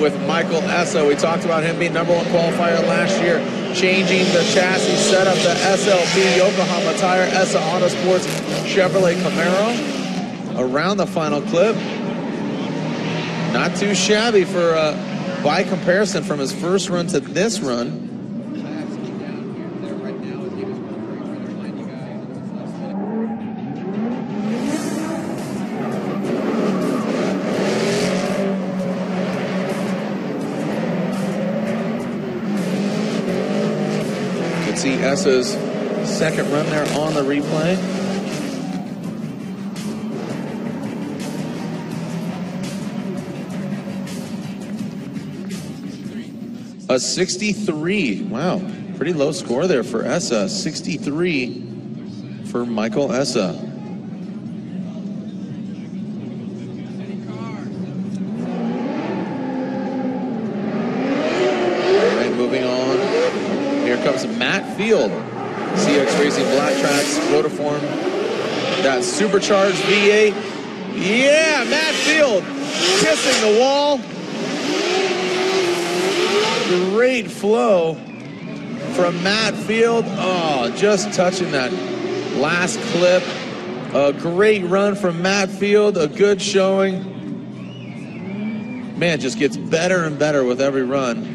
with Michael Essa. We talked about him being #1 qualifier last year, changing the chassis setup, the SLP, Yokohama Tire, Essa Autosports, Chevrolet Camaro. Around the final clip. Not too shabby for, by comparison, from his first run to this run. See Essa's second run there on the replay. A 63. Wow, pretty low score there for Essa. 63 for Michael Essa. All right, moving on. Here comes Matt Field. CX Racing Black Tracks, Rotiform, that supercharged V8. Yeah, Matt Field kissing the wall. Great flow from Matt Field. Oh, just touching that last clip. A great run from Matt Field, a good showing. Man, it just gets better and better with every run.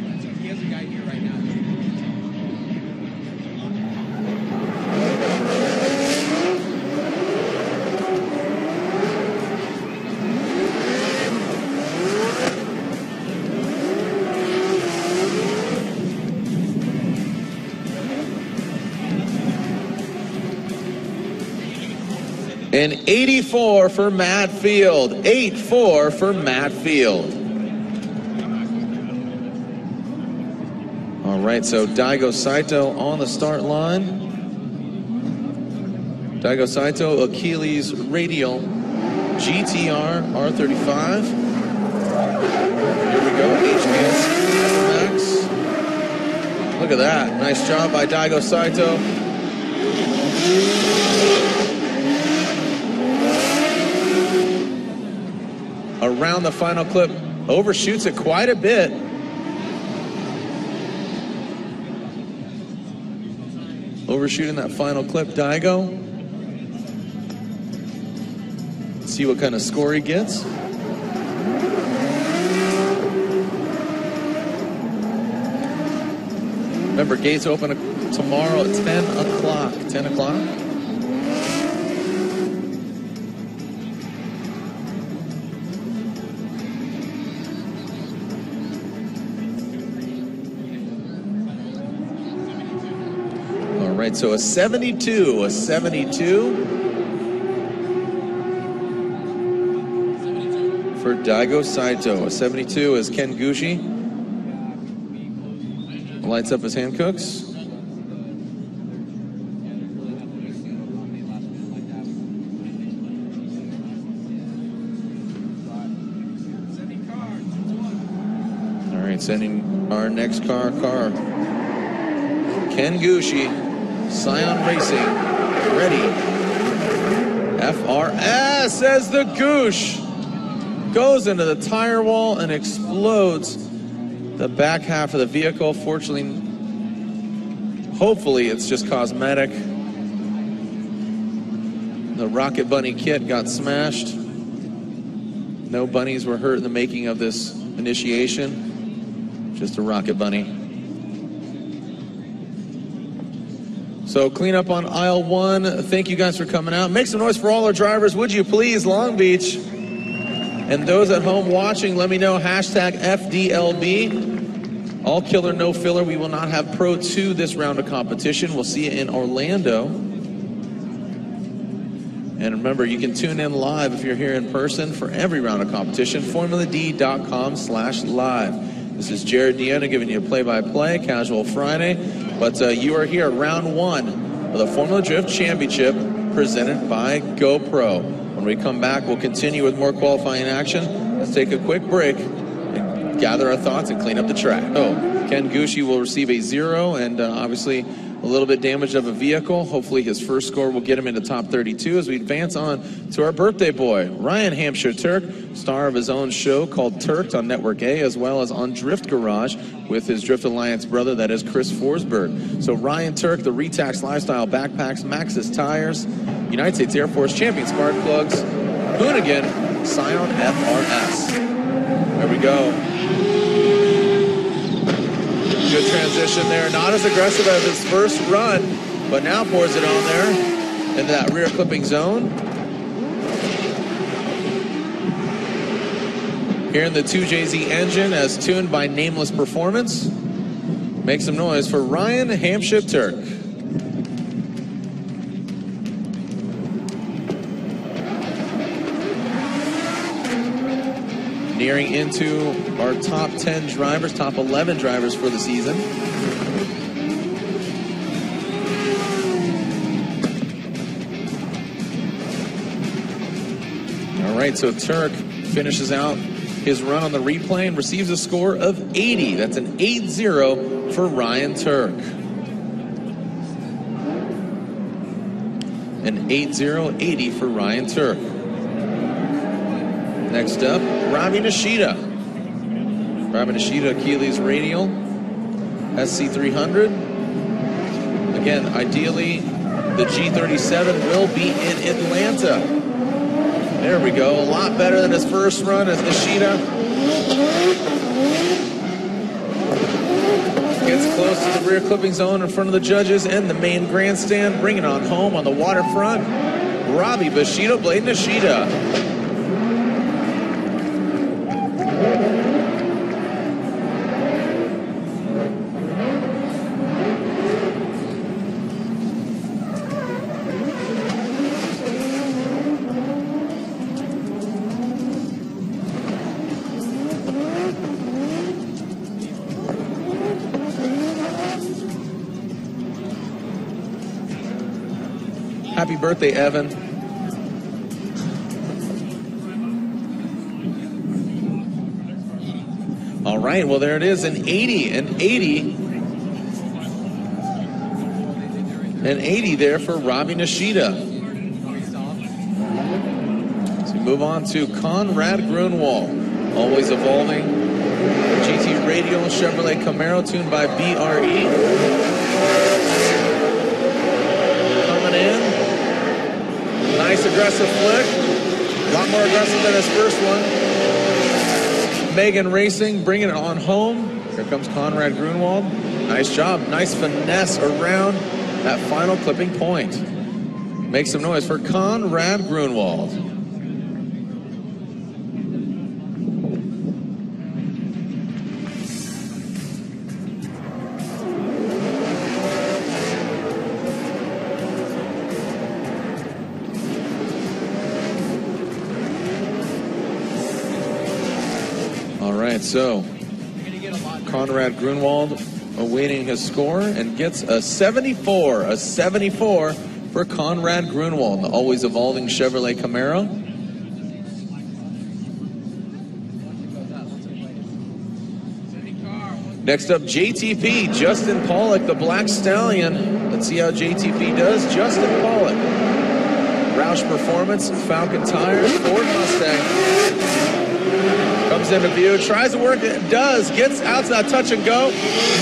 An 84 for Matt Field. 8-4 for Matt Field. All right, so Daigo Saito on the start line. Daigo Saito, Achilles Radial GTR R35. Here we go, HBS Max. Look at that, nice job by Daigo Saito. Around the final clip, overshoots it quite a bit. Overshooting that final clip, Daigo. Let's see what kind of score he gets. Remember, gates open tomorrow at 10 o'clock. 10 o'clock. Right, so a 72 for Daigo Saito. A 72 is Ken Gucci. Lights up his hand cooks. All right, sending our next car. Ken Gucci. Scion Racing, ready. FRS as the Goosh goes into the tire wall and explodes the back half of the vehicle. Fortunately, hopefully it's just cosmetic. The Rocket Bunny kit got smashed. No bunnies were hurt in the making of this initiation. Just a Rocket Bunny. So clean up on aisle 1. Thank you guys for coming out. Make some noise for all our drivers, would you please, Long Beach. And those at home watching, let me know, hashtag FDLB. All killer, no filler. We will not have Pro 2 this round of competition. We'll see you in Orlando. And remember, you can tune in live if you're here in person for every round of competition. FormulaD.com/live. This is Jared Deanna giving you a play-by-play, Casual Friday. But you are here, round 1 of the Formula Drift Championship presented by GoPro. When we come back, we'll continue with more qualifying action. Let's take a quick break and gather our thoughts and clean up the track. So Ken Gucci will receive a 0 and obviously a little bit damaged of a vehicle. Hopefully his first score will get him into top 32 as we advance on to our birthday boy, Ryan Hampshire Turk, star of his own show called Turked on Network A, as well as on Drift Garage with his Drift Alliance brother, that is Chris Forsberg. So Ryan Turk, the Retax Lifestyle Backpacks, Maxxis Tires, United States Air Force, Champion Spark Plugs, Hoonigan, Scion FRS. There we go. Good transition there. Not as aggressive as his first run, but now pours it on there into that rear clipping zone. Here in the 2JZ engine as tuned by Nameless Performance. Make some noise for Ryan Hampshire Turk. Nearing into our top 10 drivers, top 11 drivers for the season. All right, so Turk finishes out his run on the replay and receives a score of 80. That's an 8-0 for Ryan Turk. An 8-0, 80 for Ryan Turk. Next up, Robbie Nishida. Robbie Nishida, Achilles Radial, SC300. Again, ideally, the G37 will be in Atlanta. There we go, a lot better than his first run as Nishida gets close to the rear clipping zone in front of the judges and the main grandstand, bringing on home on the waterfront. Robbie Bushido, Blade Nishida. Happy birthday, Evan. All right, well, there it is, an 80, an 80. An 80 there for Robbie Nishida. So we move on to Conrad Grunwald, always evolving. GT Radial Chevrolet Camaro tuned by BRE. Coming in. Nice aggressive flick. A lot more aggressive than his first one. Megan Racing bringing it on home. Here comes Conrad Grunwald. Nice job. Nice finesse around that final clipping point. Make some noise for Conrad Grunwald. So, Conrad Grunwald awaiting his score and gets a 74. A 74 for Conrad Grunwald, the always evolving Chevrolet Camaro. Next up, JTP, Justin Pollock, the Black Stallion. Let's see how JTP does. Justin Pollock. Roush Performance, Falcon Tires, Ford Mustang. Comes into view, tries to work it, does, gets out to that touch and go,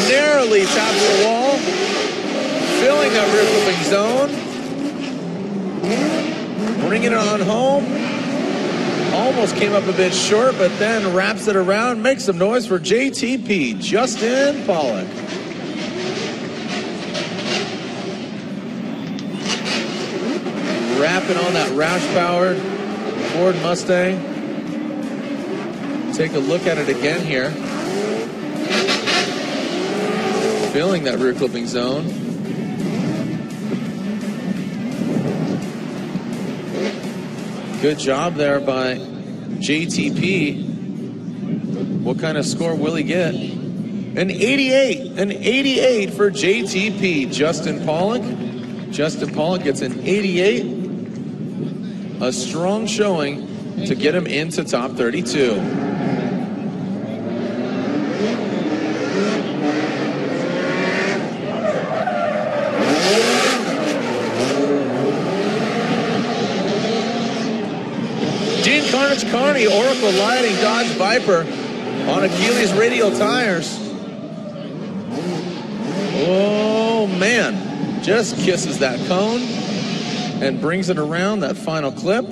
narrowly taps the wall, filling that rear clipping zone, bringing it on home, almost came up a bit short, but then wraps it around, makes some noise for JTP, Justin Pollock. Wrapping on that Roush-powered Ford Mustang. Take a look at it again here. Filling that rear clipping zone. Good job there by JTP. What kind of score will he get? An 88. An 88 for JTP. Justin Pollock. Justin Pollock gets an 88. A strong showing to get him into top 32. Dean Carney, Oracle Lighting, Dodge Viper on Achilles radial tires. Oh man, just kisses that cone and brings it around that final clip.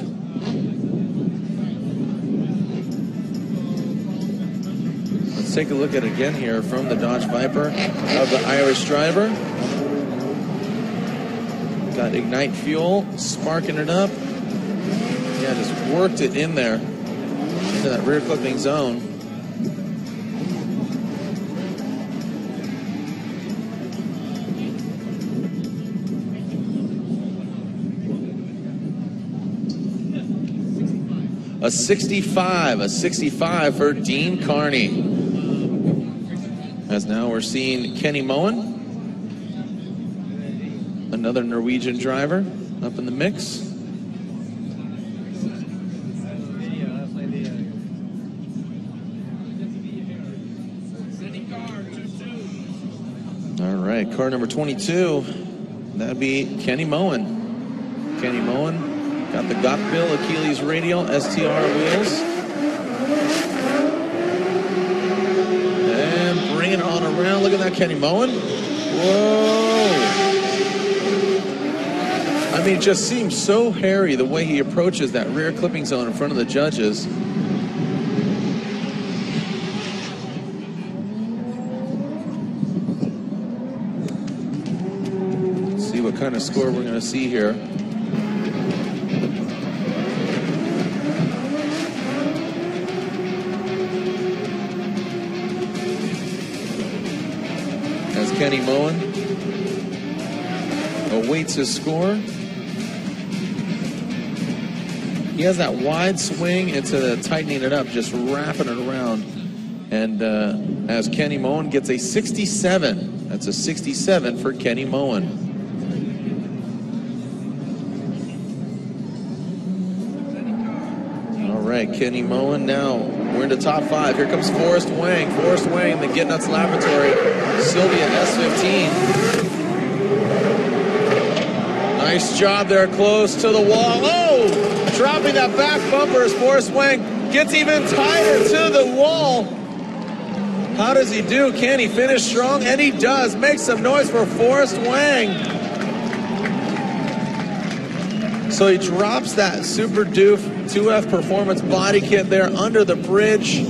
Let's take a look at it again here from the Dodge Viper of the Irish driver. Got Ignite fuel, sparking it up. Yeah, just worked it in there into that rear clipping zone. A 65 for Dean Carney. As now we're seeing Kenny Moen, another Norwegian driver, up in the mix. All right, car number 22, that'd be Kenny Moen. Kenny Moen got the Gottville Achilles radial STR wheels. And bring it on around. Look at that, Kenny Moen. Whoa. I mean, it just seems so hairy the way he approaches that rear clipping zone in front of the judges. Let's see what kind of score we're going to see here. As Kenny Moen awaits his score. He has that wide swing into the tightening it up, just wrapping it around. And as Kenny Moen gets a 67. That's a 67 for Kenny Moen. All right, Kenny Moen now. We're into top 5. Here comes Forrest Wang. Forrest Wang in the Get Nuts Laboratory. Sylvia S15. Nice job there, close to the wall. Oh! Dropping that back bumper as Forrest Wang gets even tighter to the wall. How does he do? Can he finish strong? And he does. Make some noise for Forrest Wang. So he drops that Super Doof 2F Performance body kit there under the bridge.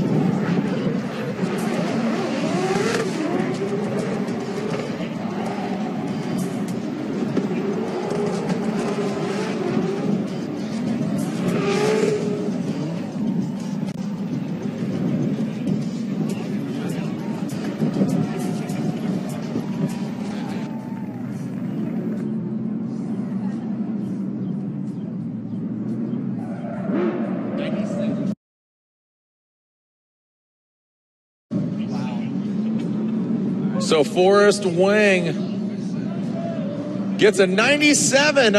So Forrest Wang gets a 97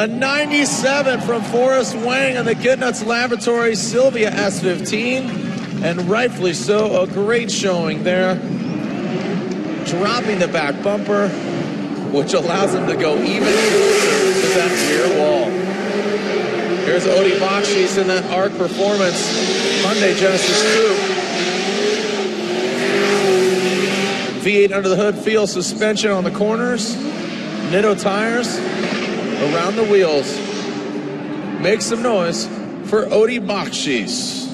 from Forrest Wang on the Get Nuts Laboratory Sylvia S15, and rightfully so, a great showing there. Dropping the back bumper, which allows him to go even closer to that rear wall. Here's Odie Bakshi's in that ARC Performance Hyundai Genesis Coupe. V8 under the hood, feel suspension on the corners, Nitto tires around the wheels. Make some noise for Odie Bakshi's.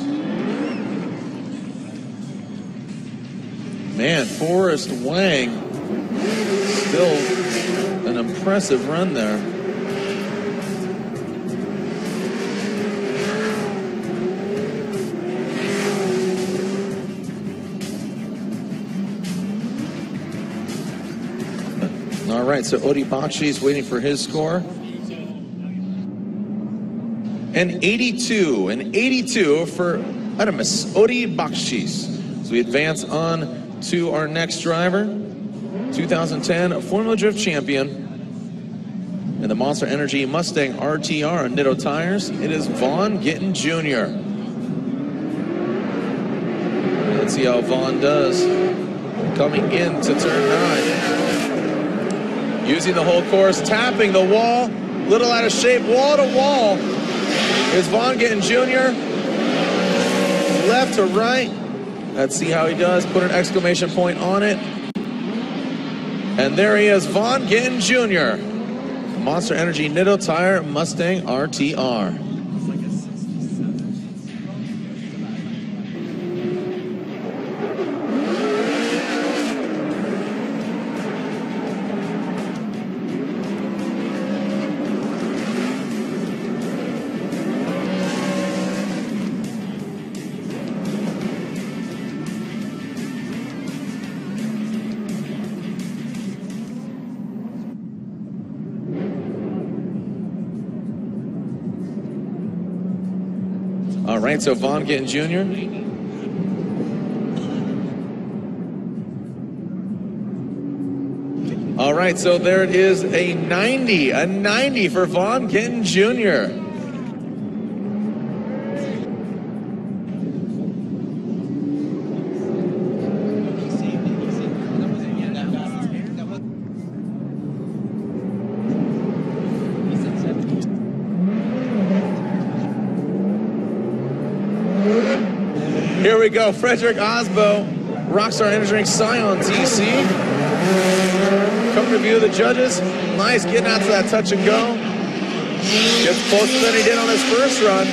Man, Forrest Wang, still an impressive run there. All right, so Odie Bakshi's waiting for his score. An 82 for Adamus, Odie Bakshi's. So we advance on to our next driver, 2010 Formula Drift champion in the Monster Energy Mustang RTR on Nitto tires. It is Vaughn Gittin Jr. Let's see how Vaughn does. coming into turn 9. Using the whole course, tapping the wall, little out of shape, wall to wall. Is Vaughn Gittin Jr. left to right. Let's see how he does. Put an exclamation point on it. And there he is, Vaughn Gittin Jr. Monster Energy Nitto Tire Mustang RTR. All right, so Vaughn Gittin Jr. All right, so there it is, a 90 for Vaughn Gittin Jr. Here we go, Frederick Osbo, Rockstar Energy Drink Scion TC. Come review the judges. Nice getting out to that touch and go. Gets closer than he did on his first run.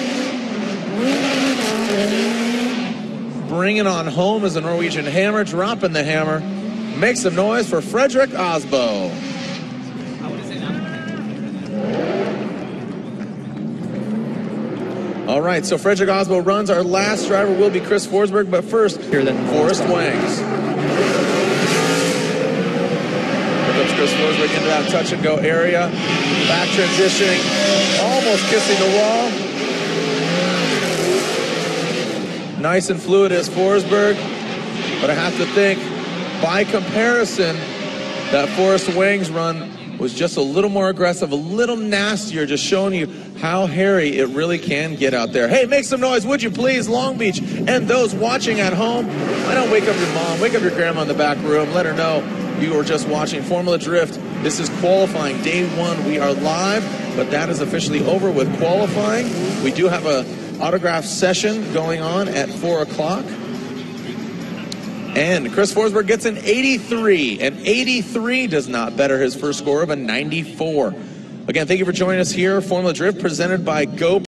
Bringing on home is the Norwegian Hammer, dropping the hammer. Make some noise for Frederick Osbo. All right, so Frederick Osbo runs. Our last driver will be Chris Forsberg, but first, here then Forrest Wangs. Here comes Chris Forsberg into that touch and go area. Back transitioning, almost kissing the wall. Nice and fluid is Forsberg, but I have to think, by comparison, that Forrest Wangs run was just a little more aggressive, a little nastier, just showing you how hairy it really can get out there. Hey, make some noise, would you please, Long Beach, and those watching at home. Why don't wake up your mom, wake up your grandma in the back room, let her know you were just watching Formula Drift. This is qualifying, day 1. We are live, but that is officially over with qualifying. We do have a autograph session going on at 4 o'clock. And Chris Forsberg gets an 83. An 83 does not better his first score of a 94. Again, thank you for joining us here. Formula Drift presented by Go.